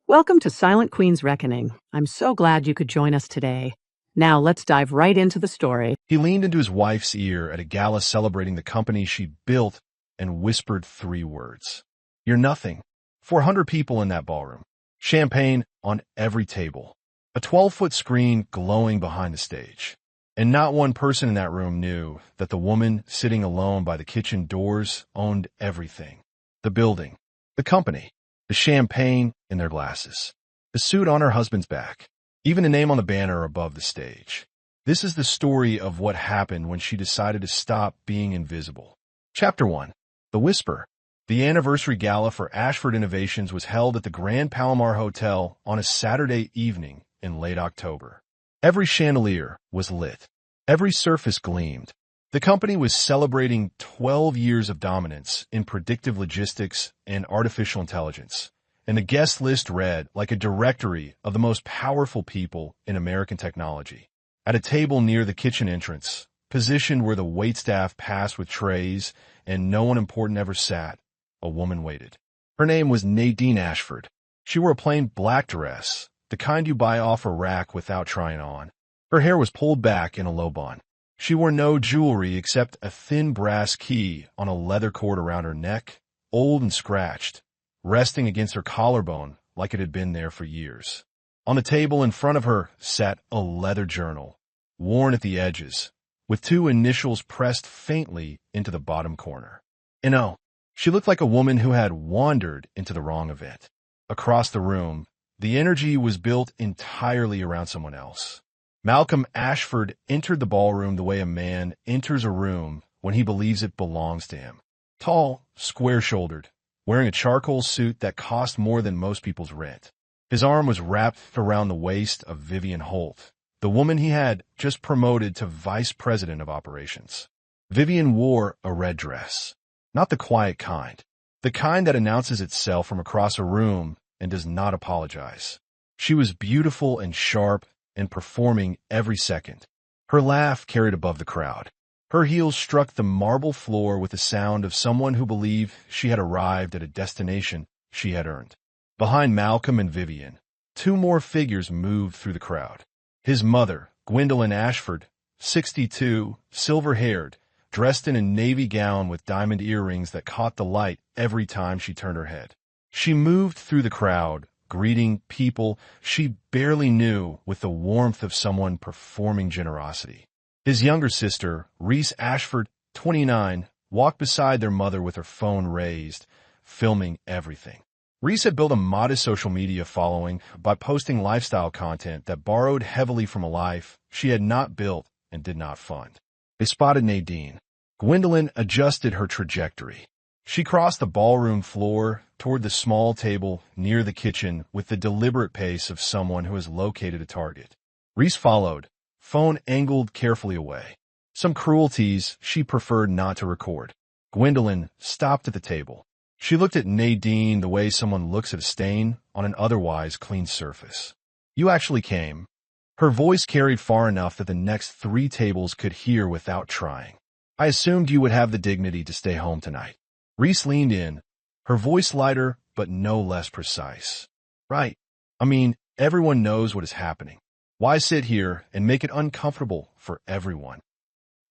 Welcome to Silent Queen's Reckoning. I'm so glad you could join us today. Now let's dive right into the story. He leaned into his wife's ear at a gala celebrating the company she built and whispered three words. You're nothing. 400 people in that ballroom. Champagne on every table. A 12-foot screen glowing behind the stage. And not one person in that room knew that the woman sitting alone by the kitchen doors owned everything. The building, the company, the champagne in their glasses, the suit on her husband's back, even a name on the banner above the stage. This is the story of what happened when she decided to stop being invisible. Chapter 1. The Whisper. The anniversary gala for Ashford Innovations was held at the Grand Palomar Hotel on a Saturday evening in late October. Every chandelier was lit. Every surface gleamed. The company was celebrating 12 years of dominance in predictive logistics and artificial intelligence, and the guest list read like a directory of the most powerful people in American technology. At a table near the kitchen entrance, positioned where the waitstaff passed with trays and no one important ever sat, a woman waited. Her name was Nadine Ashford. She wore a plain black dress, the kind you buy off a rack without trying on. Her hair was pulled back in a low bun. She wore no jewelry except a thin brass key on a leather cord around her neck, old and scratched, resting against her collarbone like it had been there for years. On the table in front of her sat a leather journal, worn at the edges, with two initials pressed faintly into the bottom corner. She looked like a woman who had wandered into the wrong event. Across the room, the energy was built entirely around someone else. Malcolm Ashford entered the ballroom the way a man enters a room when he believes it belongs to him. Tall, square-shouldered, wearing a charcoal suit that cost more than most people's rent. His arm was wrapped around the waist of Vivian Holt, the woman he had just promoted to vice president of operations. Vivian wore a red dress, not the quiet kind, the kind that announces itself from across a room and does not apologize. She was beautiful and sharp and performing every second. Her laugh carried above the crowd. Her heels struck the marble floor with the sound of someone who believed she had arrived at a destination she had earned. Behind Malcolm and Vivian, two more figures moved through the crowd. His mother, Gwendolyn Ashford, 62, silver-haired, dressed in a navy gown with diamond earrings that caught the light every time she turned her head. She moved through the crowd, greeting people she barely knew with the warmth of someone performing generosity. His younger sister, Reese Ashford, 29, walked beside their mother with her phone raised, filming everything. Reese had built a modest social media following by posting lifestyle content that borrowed heavily from a life she had not built and did not fund. They spotted Nadine. Gwendolyn adjusted her trajectory. She crossed the ballroom floor toward the small table near the kitchen with the deliberate pace of someone who has located a target. Reese followed, phone angled carefully away. Some cruelties she preferred not to record. Gwendolyn stopped at the table. She looked at Nadine the way someone looks at a stain on an otherwise clean surface. You actually came. Her voice carried far enough that the next three tables could hear without trying. I assumed you would have the dignity to stay home tonight. Reese leaned in, her voice lighter but no less precise. Right. Everyone knows what is happening. Why sit here and make it uncomfortable for everyone?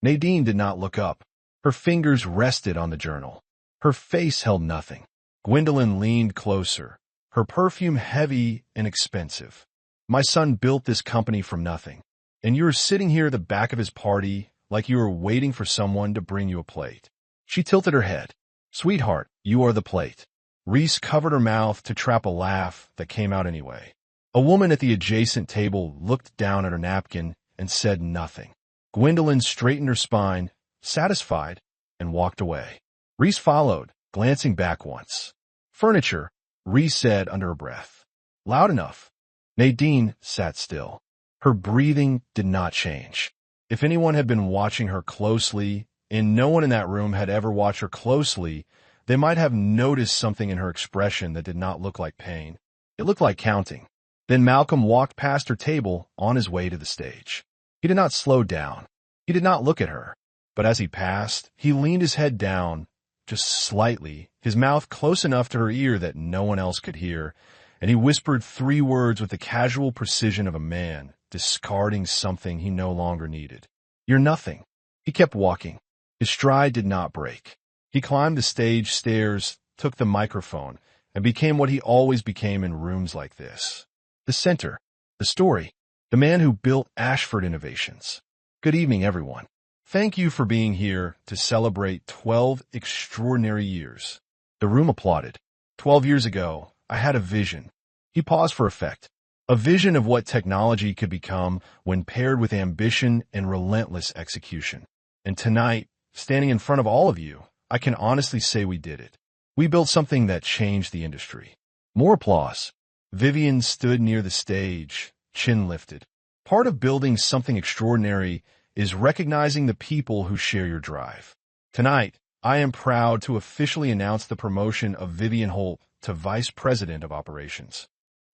Nadine did not look up. Her fingers rested on the journal. Her face held nothing. Gwendolyn leaned closer, her perfume heavy and expensive. My son built this company from nothing, and you are sitting here at the back of his party like you were waiting for someone to bring you a plate. She tilted her head. Sweetheart, you are the plate. Reese covered her mouth to trap a laugh that came out anyway. A woman at the adjacent table looked down at her napkin and said nothing. Gwendolyn straightened her spine, satisfied, and walked away. Reese followed, glancing back once. Furniture, Reese said under her breath. Loud enough. Nadine sat still. Her breathing did not change. If anyone had been watching her closely, and no one in that room had ever watched her closely, they might have noticed something in her expression that did not look like pain. It looked like counting. Then Malcolm walked past her table on his way to the stage. He did not slow down. He did not look at her. But as he passed, he leaned his head down, just slightly, his mouth close enough to her ear that no one else could hear, and he whispered 3 words with the casual precision of a man discarding something he no longer needed. "You're nothing." He kept walking. His stride did not break. He climbed the stage stairs, took the microphone, and became what he always became in rooms like this. The center, the story, the man who built Ashford Innovations. Good evening, everyone. Thank you for being here to celebrate 12 extraordinary years. The room applauded. 12 years ago, I had a vision. He paused for effect. A vision of what technology could become when paired with ambition and relentless execution. And tonight, standing in front of all of you, I can honestly say we did it. We built something that changed the industry. More applause. Vivian stood near the stage, chin lifted. Part of building something extraordinary is recognizing the people who share your drive. Tonight, I am proud to officially announce the promotion of Vivian Holt to Vice President of Operations.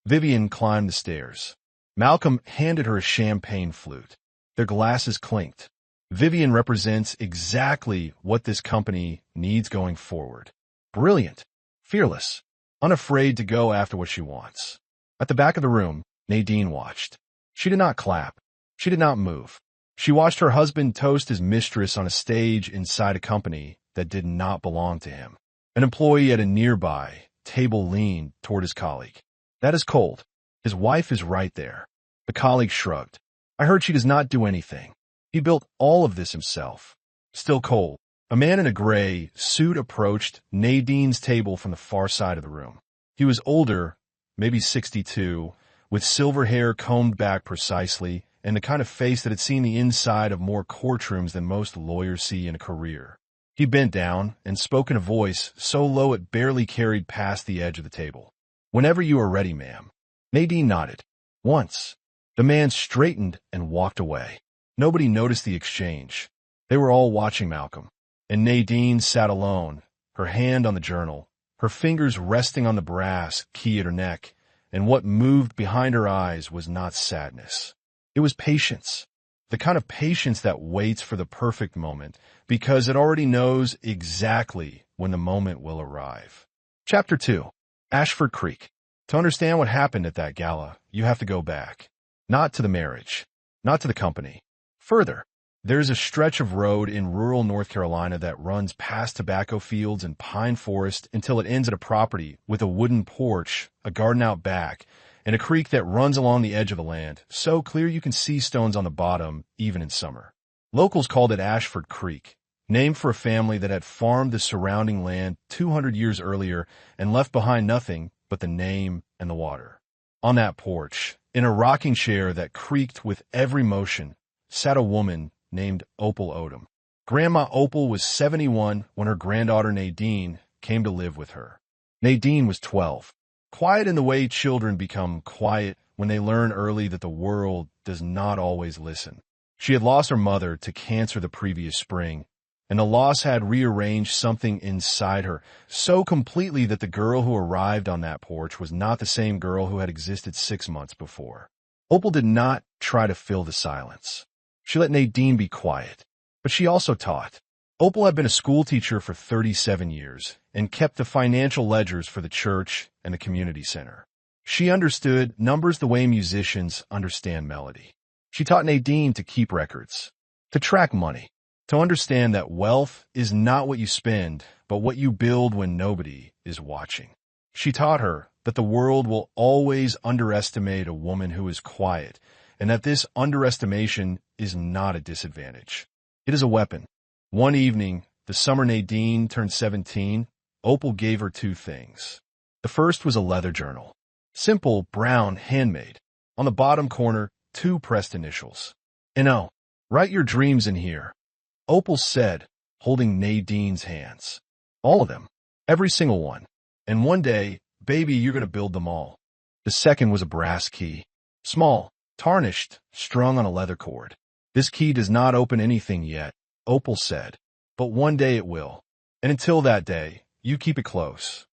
Vivian climbed the stairs. Malcolm handed her a champagne flute. Their glasses clinked. Vivian represents exactly what this company needs going forward. Brilliant, fearless, unafraid to go after what she wants. At the back of the room, Nadine watched. She did not clap. She did not move. She watched her husband toast his mistress on a stage inside a company that did not belong to him. An employee at a nearby table leaned toward his colleague. "That is cold. His wife is right there." The colleague shrugged. "I heard she does not do anything. He built all of this himself." Still cold. A man in a gray suit approached Nadine's table from the far side of the room. He was older, maybe 62, with silver hair combed back precisely, and the kind of face that had seen the inside of more courtrooms than most lawyers see in a career. He bent down and spoke in a voice so low it barely carried past the edge of the table. "Whenever you are ready, ma'am." Nadine nodded. Once. The man straightened and walked away. Nobody noticed the exchange. They were all watching Malcolm. And Nadine sat alone, her hand on the journal, her fingers resting on the brass key at her neck, and what moved behind her eyes was not sadness. It was patience. The kind of patience that waits for the perfect moment because it already knows exactly when the moment will arrive. Chapter 2. Ashford Creek. To understand what happened at that gala, you have to go back. Not to the marriage. Not to the company. Further, there is a stretch of road in rural North Carolina that runs past tobacco fields and pine forest until it ends at a property with a wooden porch, a garden out back, and a creek that runs along the edge of the land, so clear you can see stones on the bottom, even in summer. Locals called it Ashford Creek, named for a family that had farmed the surrounding land 200 years earlier and left behind nothing but the name and the water. On that porch, in a rocking chair that creaked with every motion, sat a woman named Opal Odom. Grandma Opal was 71 when her granddaughter Nadine came to live with her. Nadine was 12. Quiet in the way children become quiet when they learn early that the world does not always listen. She had lost her mother to cancer the previous spring, and the loss had rearranged something inside her so completely that the girl who arrived on that porch was not the same girl who had existed 6 months before. Opal did not try to fill the silence. She let Nadine be quiet, but she also taught. Opal had been a schoolteacher for 37 years and kept the financial ledgers for the church and the community center. She understood numbers the way musicians understand melody. She taught Nadine to keep records, to track money, to understand that wealth is not what you spend, but what you build when nobody is watching. She taught her that the world will always underestimate a woman who is quiet, and that this underestimation is not a disadvantage. It is a weapon. One evening, the summer Nadine turned 17, Opal gave her 2 things. The first was a leather journal. Simple, brown, handmade. On the bottom corner, 2 pressed initials. "N.O. Write your dreams in here," Opal said, holding Nadine's hands. "All of them. Every single one. And one day, baby, you're going to build them all." The second was a brass key. Small, tarnished, strung on a leather cord. "This key does not open anything yet," Opal said, "but one day it will. And until that day, you keep it close."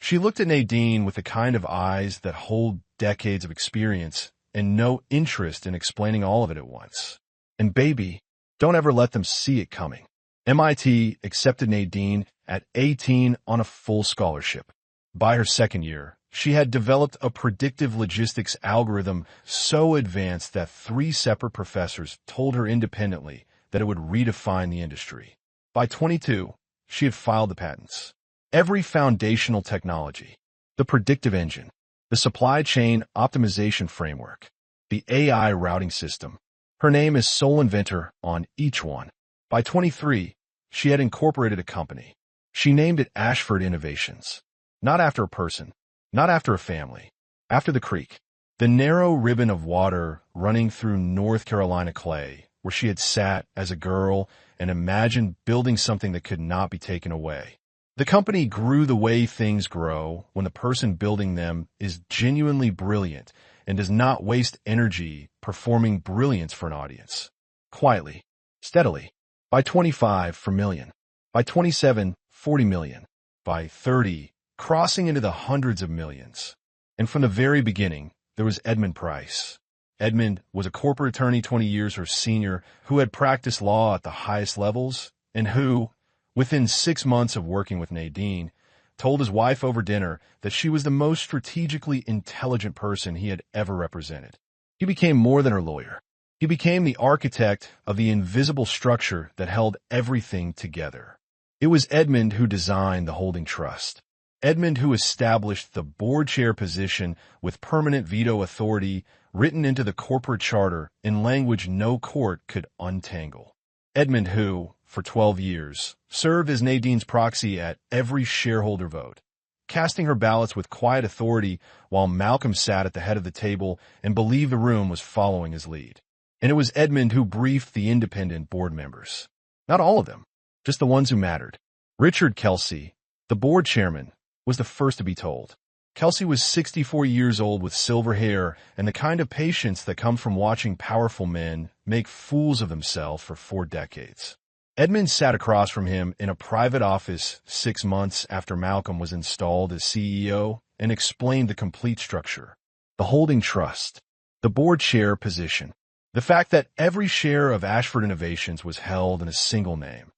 She looked at Nadine with the kind of eyes that hold decades of experience and no interest in explaining all of it at once. "And baby, don't ever let them see it coming." MIT accepted Nadine at 18 on a full scholarship. By her second year, She had developed a predictive logistics algorithm so advanced that 3 separate professors told her independently that it would redefine the industry. By 22, she had filed the patents. Every foundational technology, the predictive engine, the supply chain optimization framework, the AI routing system. Her name is sole inventor on each one. By 23, she had incorporated a company. She named it Ashford Innovations. Not after a person, not after a family, after the creek, the narrow ribbon of water running through North Carolina clay, where she had sat as a girl and imagined building something that could not be taken away. The company grew the way things grow when the person building them is genuinely brilliant and does not waste energy performing brilliance for an audience. Quietly, steadily. By 25, for million. By 27, 40 million. By 30, crossing into the hundreds of millions. And from the very beginning, there was Edmund Price. Edmund was a corporate attorney 20 years her senior who had practiced law at the highest levels and who, within 6 months of working with Nadine, told his wife over dinner that she was the most strategically intelligent person he had ever represented. He became more than her lawyer. He became the architect of the invisible structure that held everything together. It was Edmund who designed the holding trust. Edmund who established the board chair position with permanent veto authority written into the corporate charter in language no court could untangle. Edmund who, for 12 years, served as Nadine's proxy at every shareholder vote, casting her ballots with quiet authority while Malcolm sat at the head of the table and believed the room was following his lead. And it was Edmund who briefed the independent board members. Not all of them, just the ones who mattered. Richard Kelsey, the board chairman, was the first to be told. Kelsey was 64 years old with silver hair and the kind of patience that comes from watching powerful men make fools of themselves for 4 decades. Edmund sat across from him in a private office 6 months after Malcolm was installed as CEO and explained the complete structure, the holding trust, the board chair position, the fact that every share of Ashford Innovations was held in a single name,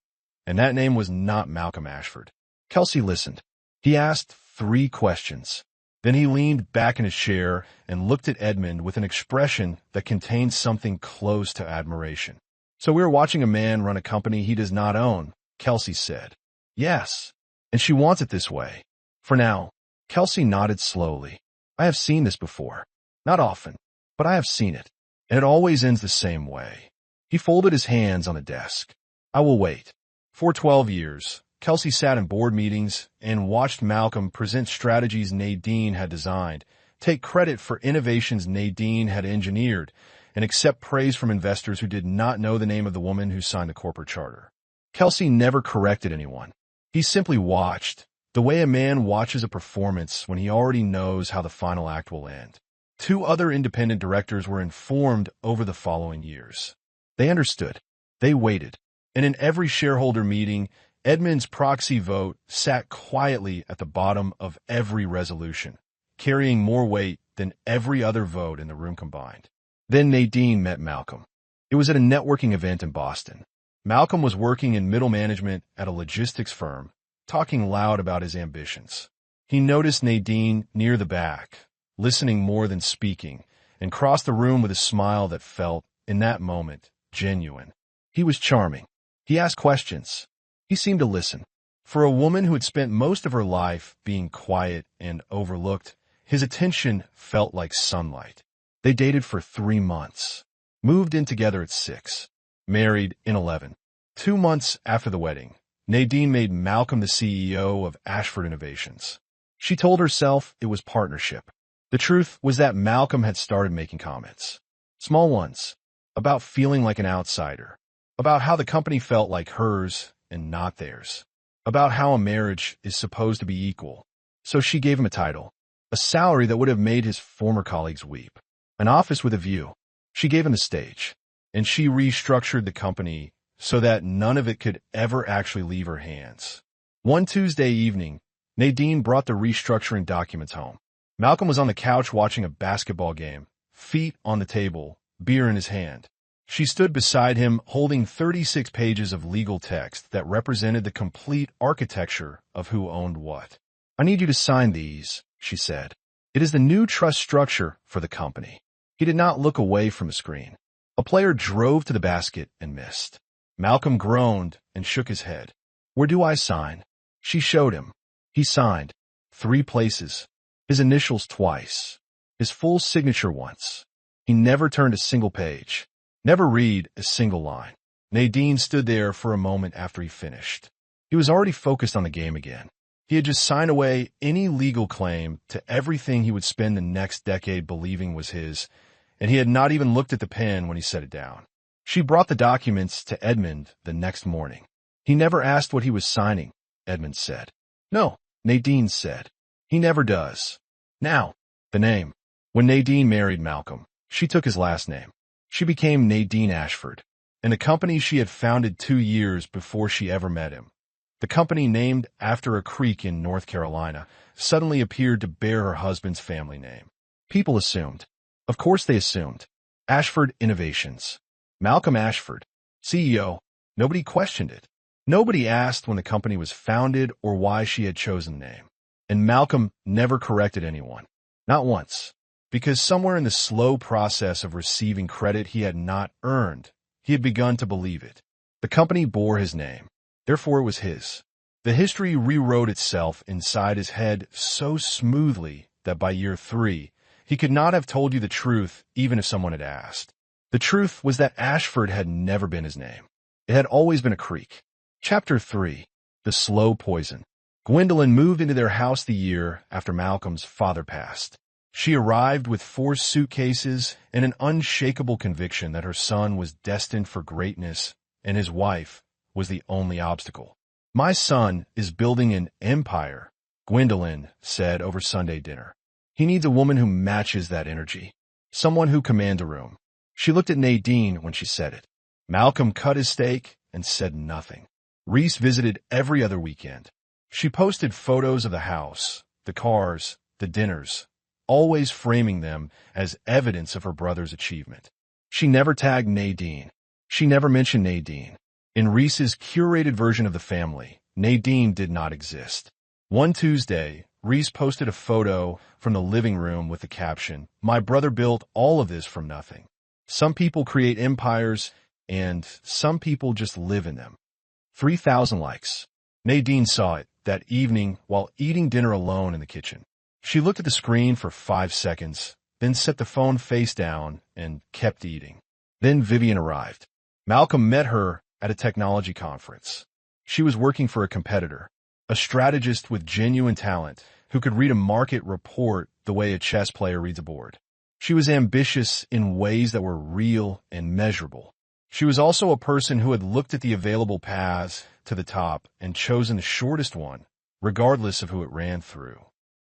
and that name was not Malcolm Ashford. Kelsey listened. He asked 3 questions. Then he leaned back in his chair and looked at Edmund with an expression that contained something close to admiration. So we're watching a man run a company he does not own, Kelsey said. Yes, and she wants it this way. For now, Kelsey nodded slowly. I have seen this before. Not often, but I have seen it. And it always ends the same way. He folded his hands on the desk. I will wait. For 12 years, Kelsey sat in board meetings and watched Malcolm present strategies Nadine had designed, take credit for innovations Nadine had engineered, and accept praise from investors who did not know the name of the woman who signed the corporate charter. Kelsey never corrected anyone. He simply watched, the way a man watches a performance when he already knows how the final act will end. 2 other independent directors were informed over the following years. They understood. They waited. And in every shareholder meeting, Edmund's proxy vote sat quietly at the bottom of every resolution, carrying more weight than every other vote in the room combined. Then Nadine met Malcolm. It was at a networking event in Boston. Malcolm was working in middle management at a logistics firm, talking loud about his ambitions. He noticed Nadine near the back, listening more than speaking, and crossed the room with a smile that felt, in that moment, genuine. He was charming. He asked questions. He seemed to listen. For a woman who had spent most of her life being quiet and overlooked, his attention felt like sunlight. They dated for 3 months, moved in together at 6, married in 11. 2 months after the wedding, Nadine made Malcolm the CEO of Ashford Innovations. She told herself it was partnership. The truth was that Malcolm had started making comments, small ones, about feeling like an outsider, about how the company felt like hers and not theirs, about how a marriage is supposed to be equal. So she gave him a title, a salary that would have made his former colleagues weep, an office with a view. She gave him the stage, and she restructured the company so that none of it could ever actually leave her hands. One Tuesday evening, Nadine brought the restructuring documents home. Malcolm was on the couch watching a basketball game, feet on the table, beer in his hand. She stood beside him holding 36 pages of legal text that represented the complete architecture of who owned what. I need you to sign these, she said. It is the new trust structure for the company. He did not look away from the screen. A player drove to the basket and missed. Malcolm groaned and shook his head. Where do I sign? She showed him. He signed. 3 places. His initials twice. His full signature once. He never turned a single page. Never read a single line. Nadine stood there for a moment after he finished. He was already focused on the game again. He had just signed away any legal claim to everything he would spend the next decade believing was his, and he had not even looked at the pen when he set it down. She brought the documents to Edmund the next morning. He never asked what he was signing, Edmund said. No, Nadine said. He never does. Now, the name. When Nadine married Malcolm, she took his last name. She became Nadine Ashford, and the company she had founded 2 years before she ever met him. The company, named after a creek in North Carolina, suddenly appeared to bear her husband's family name. People assumed. Of course they assumed. Ashford Innovations. Malcolm Ashford, CEO. Nobody questioned it. Nobody asked when the company was founded or why she had chosen the name. And Malcolm never corrected anyone. Not once. Because somewhere in the slow process of receiving credit he had not earned, he had begun to believe it. The company bore his name. Therefore it was his. The history rewrote itself inside his head so smoothly that by year 3, he could not have told you the truth even if someone had asked. The truth was that Ashford had never been his name. It had always been a creek. Chapter 3. The Slow Poison. Gwendolyn moved into their house the year after Malcolm's father passed. She arrived with 4 suitcases and an unshakable conviction that her son was destined for greatness and his wife was the only obstacle. My son is building an empire, Gwendolyn said over Sunday dinner. He needs a woman who matches that energy, someone who commands a room. She looked at Nadine when she said it. Malcolm cut his steak and said nothing. Reese visited every other weekend. She posted photos of the house, the cars, the dinners, always framing them as evidence of her brother's achievement. She never tagged Nadine. She never mentioned Nadine. In Reese's curated version of the family, Nadine did not exist. One Tuesday, Reese posted a photo from the living room with the caption, "My brother built all of this from nothing." Some people create empires, and some people just live in them. 3,000 likes. Nadine saw it that evening while eating dinner alone in the kitchen. She looked at the screen for 5 seconds, then set the phone face down and kept eating. Then Vivian arrived. Malcolm met her at a technology conference. She was working for a competitor, a strategist with genuine talent who could read a market report the way a chess player reads a board. She was ambitious in ways that were real and measurable. She was also a person who had looked at the available paths to the top and chosen the shortest one, regardless of who it ran through.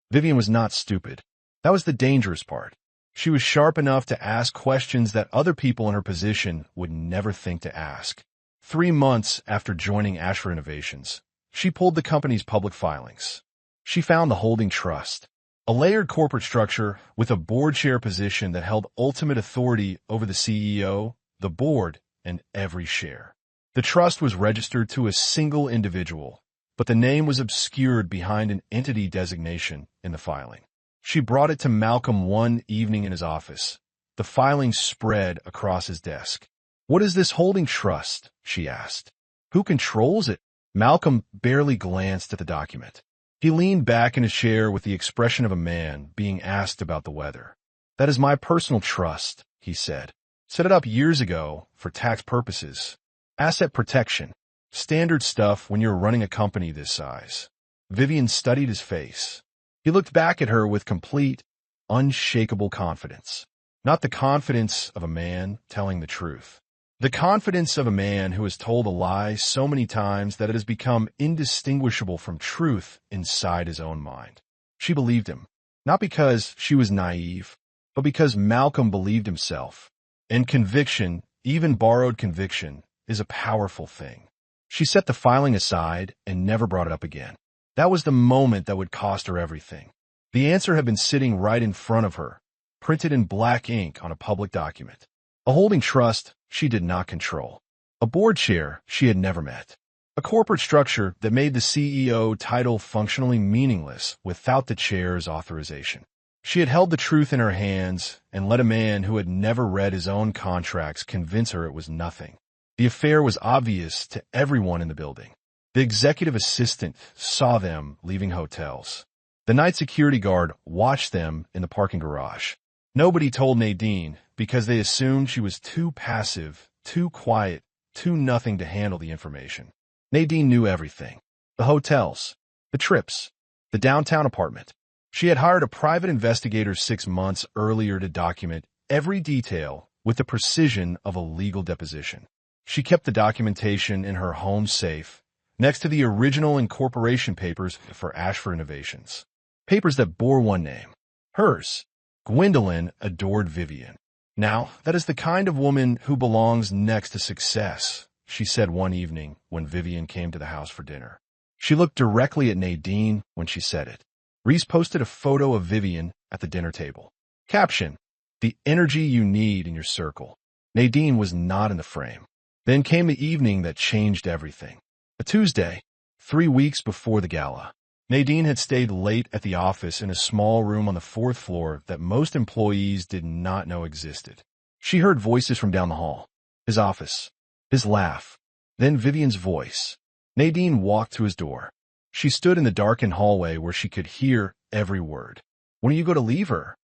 Vivian was not stupid. That was the dangerous part. She was sharp enough to ask questions that other people in her position would never think to ask. 3 months after joining Ashford Innovations, she pulled the company's public filings. She found the holding trust, a layered corporate structure with a board chair position that held ultimate authority over the CEO, the board, and every share. The trust was registered to a single individual, but the name was obscured behind an entity designation in the filing. She brought it to Malcolm one evening in his office. The filing spread across his desk. "What is this holding trust?" she asked. "Who controls it?" Malcolm barely glanced at the document. He leaned back in his chair with the expression of a man being asked about the weather. "That is my personal trust," he said. "Set it up years ago for tax purposes. Asset protection. Standard stuff when you're running a company this size." Vivian studied his face. He looked back at her with complete, unshakable confidence. Not the confidence of a man telling the truth. The confidence of a man who has told a lie so many times that it has become indistinguishable from truth inside his own mind. She believed him, not because she was naive, but because Malcolm believed himself. And conviction, even borrowed conviction, is a powerful thing. She set the filing aside and never brought it up again. That was the moment that would cost her everything. The answer had been sitting right in front of her, printed in black ink on a public document. A holding trust she did not control. A board chair she had never met. A corporate structure that made the CEO title functionally meaningless without the chair's authorization. She had held the truth in her hands and let a man who had never read his own contracts convince her it was nothing. The affair was obvious to everyone in the building. The executive assistant saw them leaving hotels. The night security guard watched them in the parking garage. Nobody told Nadine because they assumed she was too passive, too quiet, too nothing to handle the information. Nadine knew everything. The hotels, the trips, the downtown apartment. She had hired a private investigator 6 months earlier to document every detail with the precision of a legal deposition. She kept the documentation in her home safe, next to the original incorporation papers for Ashford Innovations. Papers that bore one name, hers. Gwendolyn adored Vivian. "Now, that is the kind of woman who belongs next to success," she said one evening when Vivian came to the house for dinner. She looked directly at Nadine when she said it. Reese posted a photo of Vivian at the dinner table. Caption: "The energy you need in your circle." Nadine was not in the frame. Then came the evening that changed everything. A Tuesday, 3 weeks before the gala. Nadine had stayed late at the office in a small room on the 4th floor that most employees did not know existed. She heard voices from down the hall. His office. His laugh. Then Vivian's voice. Nadine walked to his door. She stood in the darkened hallway where she could hear every word. "When are you going to leave her?"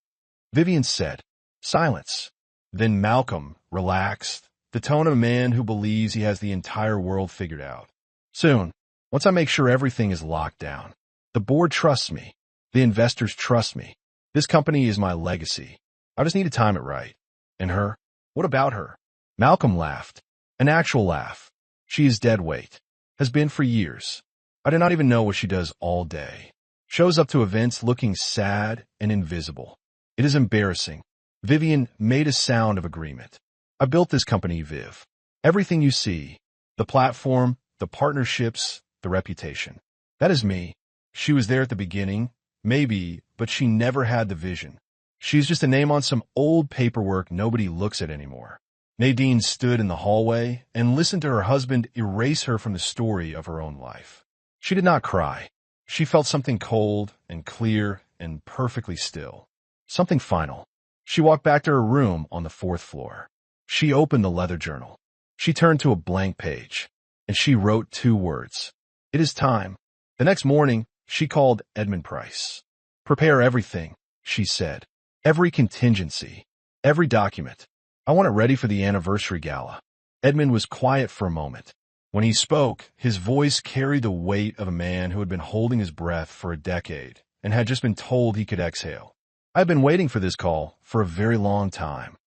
Vivian said. Silence. Then Malcolm, relaxed, the tone of a man who believes he has the entire world figured out. "Soon, once I make sure everything is locked down. The board trusts me. The investors trust me. This company is my legacy. I just need to time it right." "And her? What about her?" Malcolm laughed. An actual laugh. "She is dead weight. Has been for years. I do not even know what she does all day. Shows up to events looking sad and invisible. It is embarrassing." Vivian made a sound of agreement. "I built this company, Viv. Everything you see, the platform, the partnerships, the reputation. That is me. She was there at the beginning, maybe, but she never had the vision. She's just a name on some old paperwork nobody looks at anymore." Nadine stood in the hallway and listened to her husband erase her from the story of her own life. She did not cry. She felt something cold and clear and perfectly still. Something final. She walked back to her room on the 4th floor. She opened the leather journal. She turned to a blank page, and she wrote 2 words. "It is time." The next morning, she called Edmund Price. "Prepare everything," she said. "Every contingency. Every document. I want it ready for the anniversary gala." Edmund was quiet for a moment. When he spoke, his voice carried the weight of a man who had been holding his breath for a decade and had just been told he could exhale. "I've been waiting for this call for a very long time."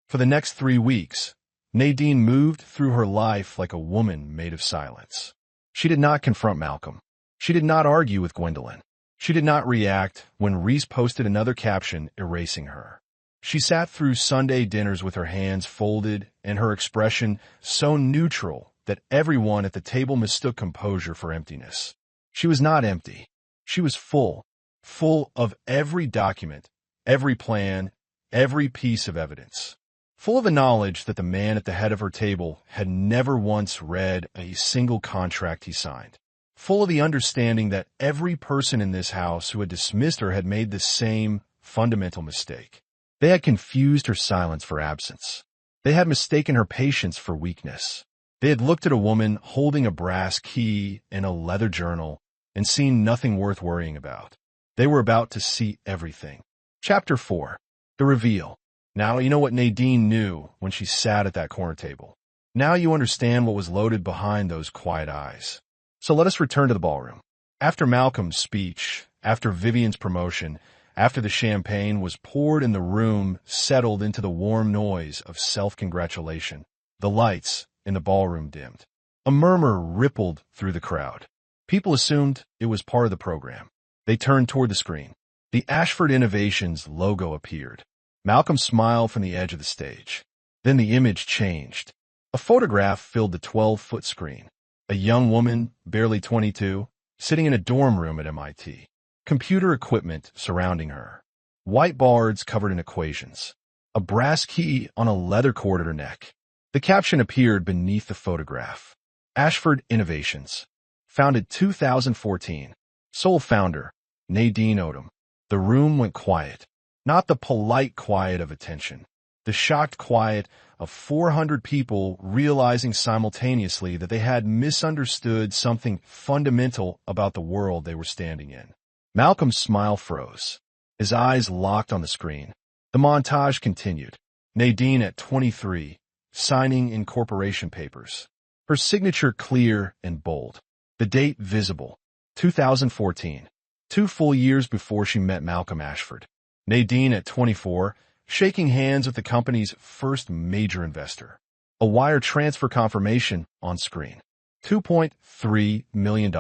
For the next 3 weeks, Nadine moved through her life like a woman made of silence. She did not confront Malcolm. She did not argue with Gwendolyn. She did not react when Reese posted another caption erasing her. She sat through Sunday dinners with her hands folded and her expression so neutral that everyone at the table mistook composure for emptiness. She was not empty. She was full of every document, every plan, every piece of evidence. Full of the knowledge that the man at the head of her table had never once read a single contract he signed. Full of the understanding that every person in this house who had dismissed her had made the same fundamental mistake. They had confused her silence for absence. They had mistaken her patience for weakness. They had looked at a woman holding a brass key and a leather journal and seen nothing worth worrying about. They were about to see everything. Chapter 4. The Reveal. Now you know what Nadine knew when she sat at that corner table. Now you understand what was loaded behind those quiet eyes. So let us return to the ballroom. After Malcolm's speech, after Vivian's promotion, after the champagne was poured and the room settled into the warm noise of self-congratulation, the lights in the ballroom dimmed. A murmur rippled through the crowd. People assumed it was part of the program. They turned toward the screen. The Ashford Innovations logo appeared. Malcolm smiled from the edge of the stage. Then the image changed. A photograph filled the 12-foot screen. A young woman, barely 22, sitting in a dorm room at MIT. Computer equipment surrounding her. Whiteboards covered in equations. A brass key on a leather cord at her neck. The caption appeared beneath the photograph. Ashford Innovations. Founded 2014. Sole founder, Nadine Odom. The room went quiet. Not the polite quiet of attention. The shocked quiet of 400 people realizing simultaneously that they had misunderstood something fundamental about the world they were standing in. Malcolm's smile froze. His eyes locked on the screen. The montage continued. Nadine at 23, signing incorporation papers. Her signature clear and bold. The date visible. 2014. 2 full years before she met Malcolm Ashford. Nadine at 24, shaking hands with the company's first major investor. A wire transfer confirmation on screen. $2.3 million.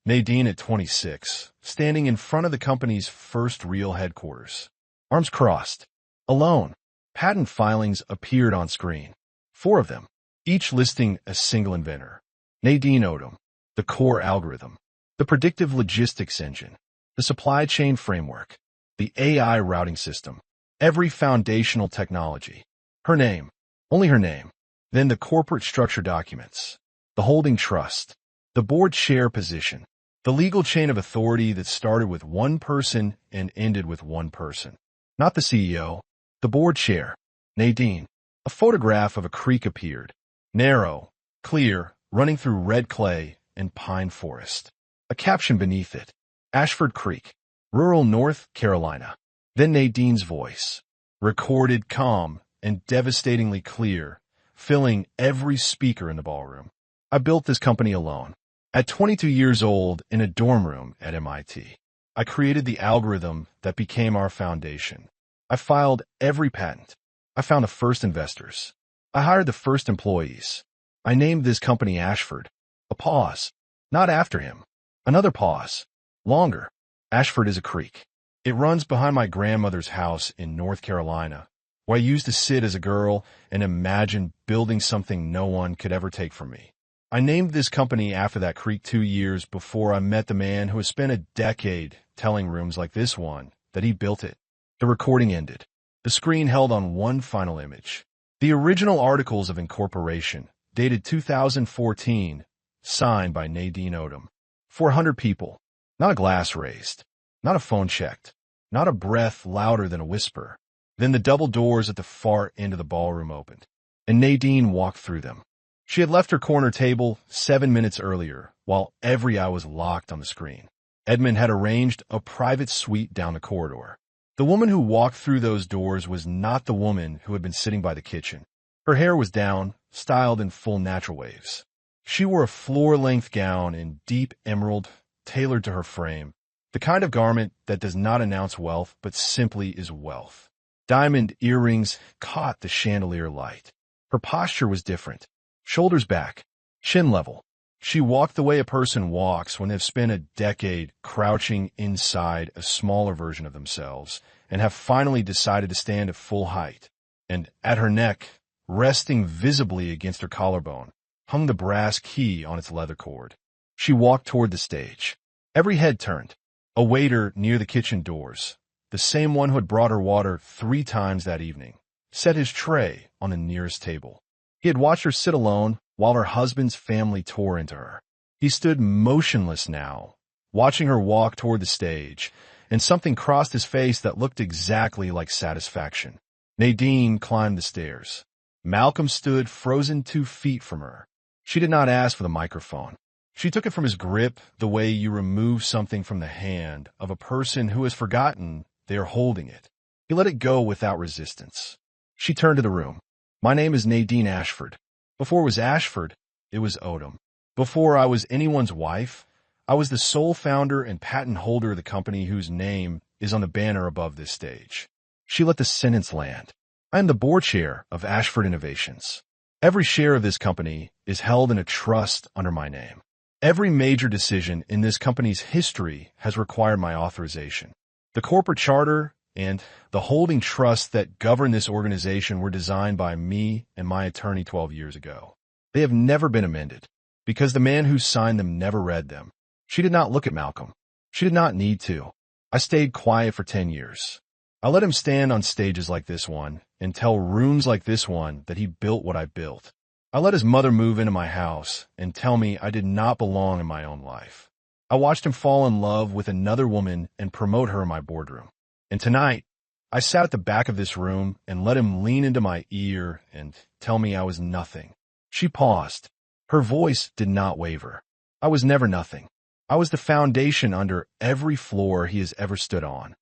Nadine at 26, standing in front of the company's first real headquarters. Arms crossed. Alone. Patent filings appeared on screen. 4 of them, each listing a single inventor. Nadine Odom. The core algorithm. The predictive logistics engine. The supply chain framework. The AI routing system. Every foundational technology. Her name. Only her name. Then the corporate structure documents. The holding trust. The board chair position. The legal chain of authority that started with one person and ended with one person. Not the CEO. The board chair. Nadine. A photograph of a creek appeared. Narrow, clear, running through red clay and pine forest. A caption beneath it. Ashford Creek. Rural North Carolina. Then Nadine's voice. Recorded calm and devastatingly clear, filling every speaker in the ballroom. I built this company alone. At 22 years old, in a dorm room at MIT. I created the algorithm that became our foundation. I filed every patent. I found the first investors. I hired the first employees. I named this company Ashford. A pause. Not after him. Another pause. Longer. Ashford is a creek. It runs behind my grandmother's house in North Carolina, where I used to sit as a girl and imagine building something no one could ever take from me. I named this company after that creek 2 years before I met the man who has spent a decade telling rooms like this one that he built it. The recording ended. The screen held on one final image. The original articles of incorporation, dated 2014, signed by Nadine Odom. 400 people. Not a glass raised. Not a phone checked. Not a breath louder than a whisper. Then the double doors at the far end of the ballroom opened, and Nadine walked through them. She had left her corner table 7 minutes earlier, while every eye was locked on the screen. Edmund had arranged a private suite down the corridor. The woman who walked through those doors was not the woman who had been sitting by the kitchen. Her hair was down, styled in full natural waves. She wore a floor-length gown in deep emerald, tailored to her frame, the kind of garment that does not announce wealth but simply is wealth. Diamond earrings caught the chandelier light. Her posture was different. Shoulders back, chin level. She walked the way a person walks when they've spent a decade crouching inside a smaller version of themselves and have finally decided to stand at full height. And at her neck, resting visibly against her collarbone, hung the brass key on its leather cord. She walked toward the stage. Every head turned. A waiter near the kitchen doors, the same one who had brought her water 3 times that evening, set his tray on the nearest table. He had watched her sit alone while her husband's family tore into her. He stood motionless now, watching her walk toward the stage, and something crossed his face that looked exactly like satisfaction. Nadine climbed the stairs. Malcolm stood frozen 2 feet from her. She did not ask for the microphone. She took it from his grip the way you remove something from the hand of a person who has forgotten they are holding it. He let it go without resistance. She turned to the room. My name is Nadine Ashford. Before it was Ashford, it was Odom. Before I was anyone's wife, I was the sole founder and patent holder of the company whose name is on the banner above this stage. She let the sentence land. I am the board chair of Ashford Innovations. Every share of this company is held in a trust under my name. Every major decision in this company's history has required my authorization. The corporate charter and the holding trusts that govern this organization were designed by me and my attorney 12 years ago. They have never been amended, because the man who signed them never read them. She did not look at Malcolm. She did not need to. I stayed quiet for 10 years. I let him stand on stages like this one and tell rooms like this one that he built what I built. I let his mother move into my house and tell me I did not belong in my own life. I watched him fall in love with another woman and promote her in my boardroom. And tonight, I sat at the back of this room and let him lean into my ear and tell me I was nothing. She paused. Her voice did not waver. I was never nothing. I was the foundation under every floor he has ever stood on.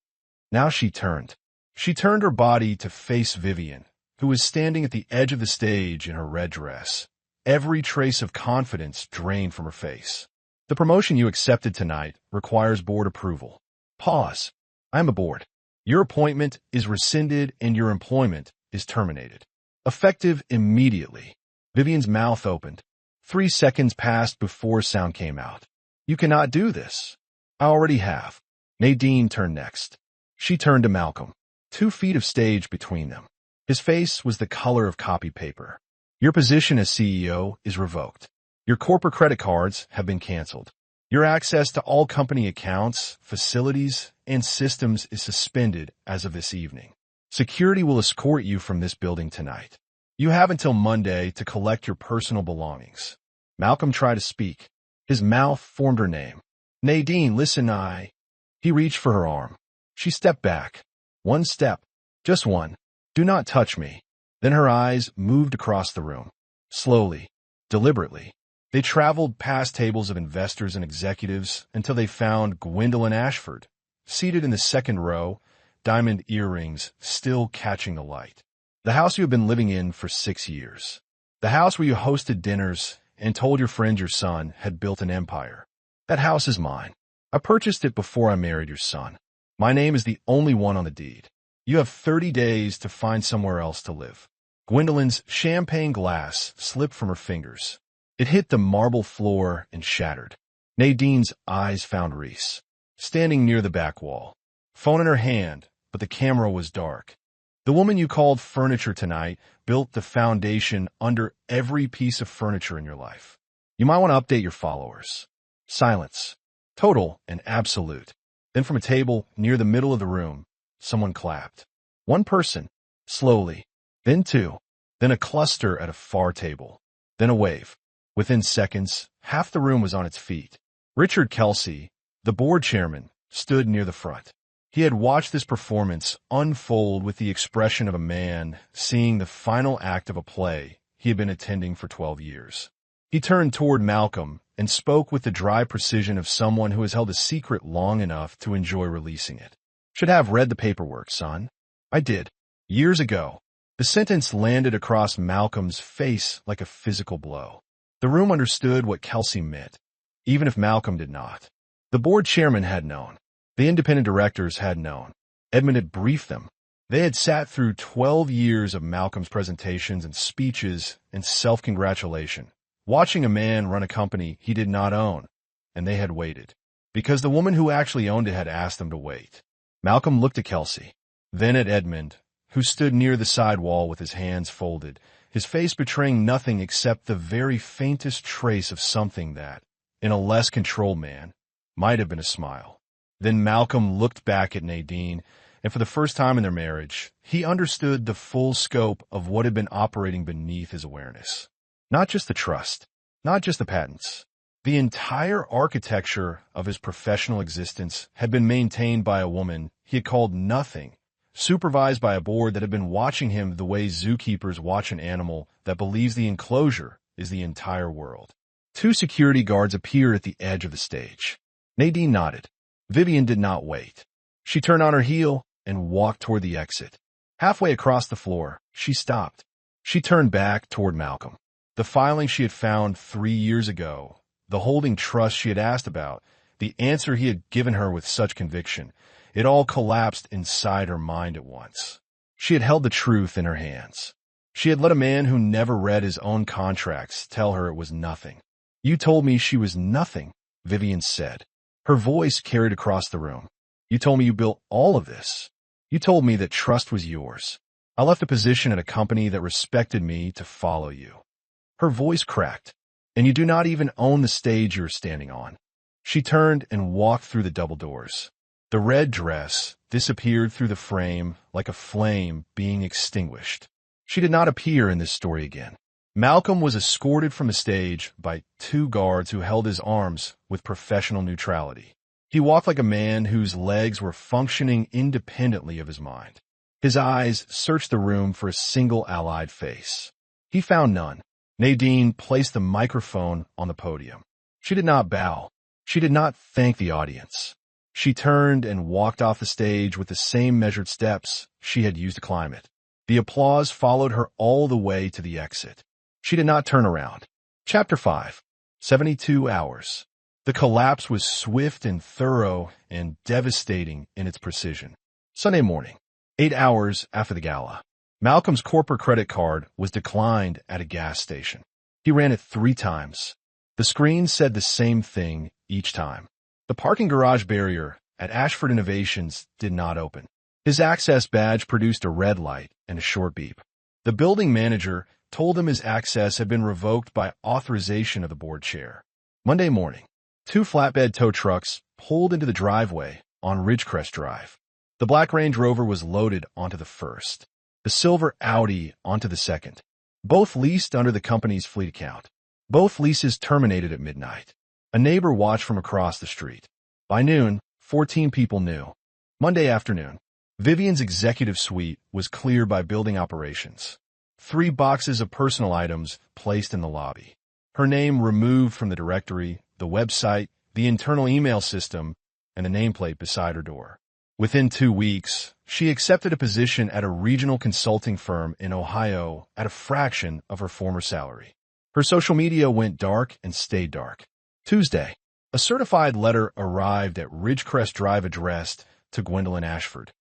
Now she turned. She turned her body to face Vivian, who was standing at the edge of the stage in her red dress. Every trace of confidence drained from her face. The promotion you accepted tonight requires board approval. Pause. I am aboard. Your appointment is rescinded and your employment is terminated. Effective immediately. Vivian's mouth opened. 3 seconds passed before sound came out. You cannot do this. I already have. Nadine turned next. She turned to Malcolm. 2 feet of stage between them. His face was the color of copy paper. Your position as CEO is revoked. Your corporate credit cards have been canceled. Your access to all company accounts, facilities, and systems is suspended as of this evening. Security will escort you from this building tonight. You have until Monday to collect your personal belongings. Malcolm tried to speak. His mouth formed her name. Nadine, listen, He reached for her arm. She stepped back. 1 step. Just 1. Do not touch me. Then her eyes moved across the room. Slowly, deliberately. They traveled past tables of investors and executives until they found Gwendolyn Ashford, seated in the second row, diamond earrings still catching the light. The house you have been living in for 6 years. The house where you hosted dinners and told your friend your son had built an empire. That house is mine. I purchased it before I married your son. My name is the only one on the deed. You have 30 days to find somewhere else to live. Gwendolyn's champagne glass slipped from her fingers. It hit the marble floor and shattered. Nadine's eyes found Reese, standing near the back wall, phone in her hand, but the camera was dark. The woman you called furniture tonight built the foundation under every piece of furniture in your life. You might want to update your followers. Silence. Total and absolute. Then from a table near the middle of the room, someone clapped. 1 person, slowly, then 2, then a cluster at a far table, then a wave. Within seconds, half the room was on its feet. Richard Kelsey, the board chairman, stood near the front. He had watched this performance unfold with the expression of a man seeing the final act of a play he had been attending for 12 years. He turned toward Malcolm and spoke with the dry precision of someone who has held a secret long enough to enjoy releasing it. Should have read the paperwork, son. I did. Years ago. The sentence landed across Malcolm's face like a physical blow. The room understood what Kelsey meant, even if Malcolm did not. The board chairman had known. The independent directors had known. Edmund had briefed them. They had sat through 12 years of Malcolm's presentations and speeches and self-congratulation, watching a man run a company he did not own, and they had waited, because the woman who actually owned it had asked them to wait. Malcolm looked at Kelsey, then at Edmund, who stood near the side wall with his hands folded, his face betraying nothing except the very faintest trace of something that, in a less controlled man, might have been a smile. Then Malcolm looked back at Nadine, and for the first time in their marriage, he understood the full scope of what had been operating beneath his awareness. Not just the trust, not just the patents. The entire architecture of his professional existence had been maintained by a woman he had called nothing, supervised by a board that had been watching him the way zookeepers watch an animal that believes the enclosure is the entire world. 2 security guards appeared at the edge of the stage. Nadine nodded. Vivian did not wait. She turned on her heel and walked toward the exit. Halfway across the floor, she stopped. She turned back toward Malcolm. The filing she had found 3 years ago, the holding trust she had asked about, the answer he had given her with such conviction, it all collapsed inside her mind at once. She had held the truth in her hands. She had let a man who never read his own contracts tell her it was nothing. You told me she was nothing, Vivian said. Her voice carried across the room. You told me you built all of this. You told me that trust was yours. I left a position at a company that respected me to follow you. Her voice cracked. And you do not even own the stage you're standing on. She turned and walked through the double doors. The red dress disappeared through the frame like a flame being extinguished. She did not appear in this story again. Malcolm was escorted from the stage by 2 guards who held his arms with professional neutrality. He walked like a man whose legs were functioning independently of his mind. His eyes searched the room for a single allied face. He found none. Nadine placed the microphone on the podium. She did not bow. She did not thank the audience. She turned and walked off the stage with the same measured steps she had used to climb it. The applause followed her all the way to the exit. She did not turn around. Chapter 5. 72 Hours. The collapse was swift and thorough and devastating in its precision. Sunday morning, 8 hours after the gala. Malcolm's corporate credit card was declined at a gas station. He ran it 3 times. The screen said the same thing each time. The parking garage barrier at Ashford Innovations did not open. His access badge produced a red light and a short beep. The building manager told him his access had been revoked by authorization of the board chair. Monday morning, 2 flatbed tow trucks pulled into the driveway on Ridgecrest Drive. The black Range Rover was loaded onto the first, the silver Audi onto the second, both leased under the company's fleet account. Both leases terminated at midnight. A neighbor watched from across the street. By noon, 14 people knew. Monday afternoon, Vivian's executive suite was cleared by building operations. 3 boxes of personal items placed in the lobby. Her name removed from the directory, the website, the internal email system, and the nameplate beside her door. Within 2 weeks, she accepted a position at a regional consulting firm in Ohio at a fraction of her former salary. Her social media went dark and stayed dark. Tuesday, a certified letter arrived at Ridgecrest Drive addressed to Gwendolyn Ashford.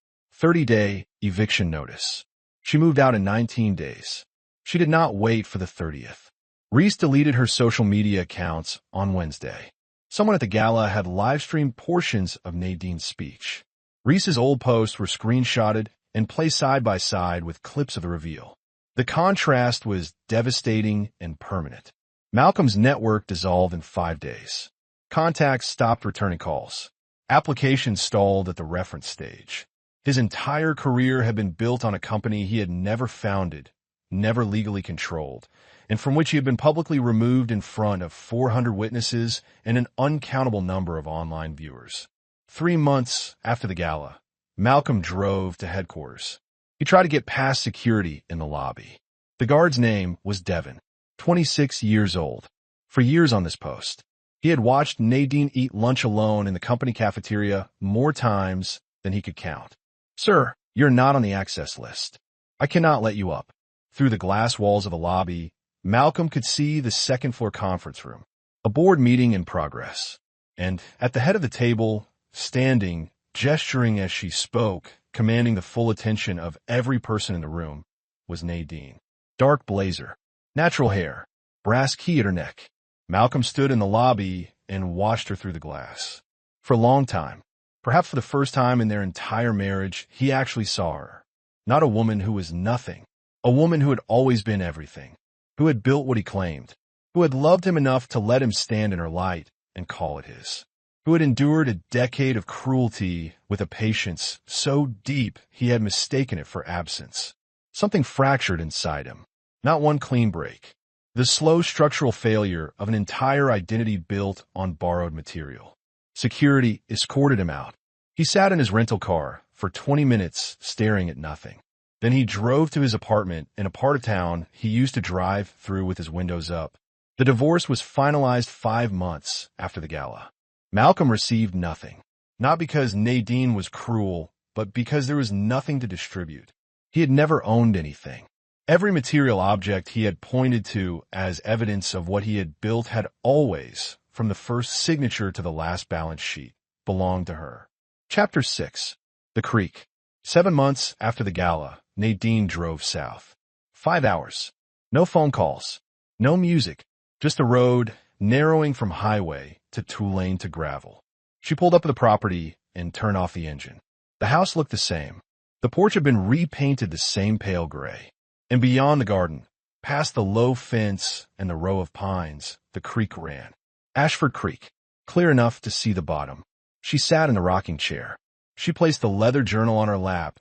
30-day eviction notice. She moved out in 19 days. She did not wait for the 30th. Reese deleted her social media accounts on Wednesday. Someone at the gala had live-streamed portions of Nadine's speech. Reese's old posts were screenshotted and placed side by side with clips of the reveal. The contrast was devastating and permanent. Malcolm's network dissolved in 5 days. Contacts stopped returning calls. Applications stalled at the reference stage. His entire career had been built on a company he had never founded, never legally controlled, and from which he had been publicly removed in front of 400 witnesses and an uncountable number of online viewers. 3 months after the gala, Malcolm drove to headquarters. He tried to get past security in the lobby. The guard's name was Devin, 26 years old. For years on this post, he had watched Nadine eat lunch alone in the company cafeteria more times than he could count. "Sir, you're not on the access list. I cannot let you up." Through the glass walls of the lobby, Malcolm could see the second-floor conference room, a board meeting in progress. And at the head of the table, standing, gesturing as she spoke, commanding the full attention of every person in the room, was Nadine. Dark blazer, natural hair, brass key at her neck. Malcolm stood in the lobby and watched her through the glass. For a long time, perhaps for the first time in their entire marriage, he actually saw her. Not a woman who was nothing, a woman who had always been everything, who had built what he claimed, who had loved him enough to let him stand in her light and call it his, who had endured a decade of cruelty with a patience so deep he had mistaken it for absence. Something fractured inside him, not one clean break. The slow structural failure of an entire identity built on borrowed material. Security escorted him out. He sat in his rental car for 20 minutes staring at nothing. Then he drove to his apartment in a part of town he used to drive through with his windows up. The divorce was finalized 5 months after the gala. Malcolm received nothing, not because Nadine was cruel, but because there was nothing to distribute. He had never owned anything. Every material object he had pointed to as evidence of what he had built had always, from the first signature to the last balance sheet, belonged to her. Chapter 6. The Creek. 7 months after the gala, Nadine drove south. 5 hours. No phone calls. No music. Just a road narrowing from highway to 2-lane to gravel. She pulled up at the property and turned off the engine. The house looked the same. The porch had been repainted the same pale gray. And beyond the garden, past the low fence and the row of pines, the creek ran. Ashford Creek, clear enough to see the bottom. She sat in the rocking chair. She placed the leather journal on her lap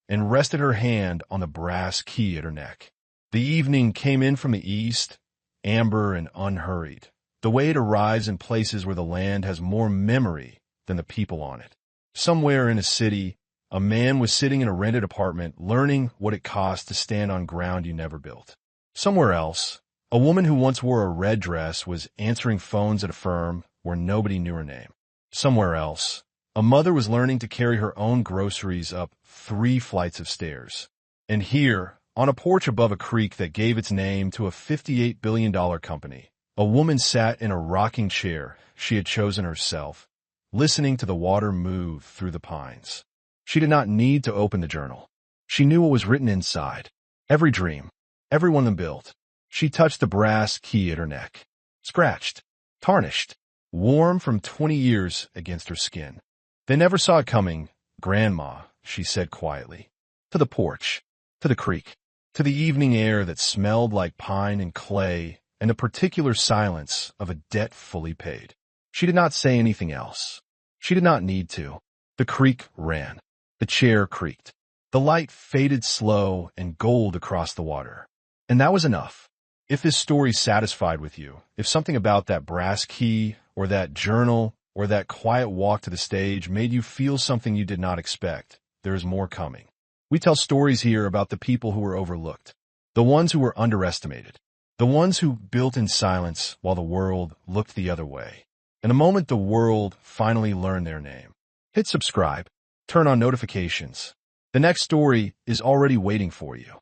and rested her hand on the brass key at her neck. The evening came in from the east, amber and unhurried, the way it arrives in places where the land has more memory than the people on it. Somewhere in a city, A man was sitting in a rented apartment learning what it cost to stand on ground you never built. Somewhere else, a woman who once wore a red dress was answering phones at a firm where nobody knew her name. Somewhere else, a mother was learning to carry her own groceries up 3 flights of stairs. And here, on a porch above a creek that gave its name to a $58 billion company, a woman sat in a rocking chair she had chosen herself, listening to the water move through the pines. She did not need to open the journal. She knew what was written inside. Every dream, every one of them built. She touched the brass key at her neck. Scratched, tarnished, warm from 20 years against her skin. They never saw it coming, Grandma, she said quietly. To the porch, to the creek, to the evening air that smelled like pine and clay, and the particular silence of a debt fully paid. She did not say anything else. She did not need to. The creek ran. The chair creaked. The light faded slow and gold across the water. And that was enough. If this story satisfied with you, if something about that brass key, or that journal, or that quiet walk to the stage made you feel something you did not expect, there is more coming. We tell stories here about the people who were overlooked, the ones who were underestimated, the ones who built in silence while the world looked the other way. In a moment, the world finally learned their name. Hit subscribe. Turn on notifications. The next story is already waiting for you.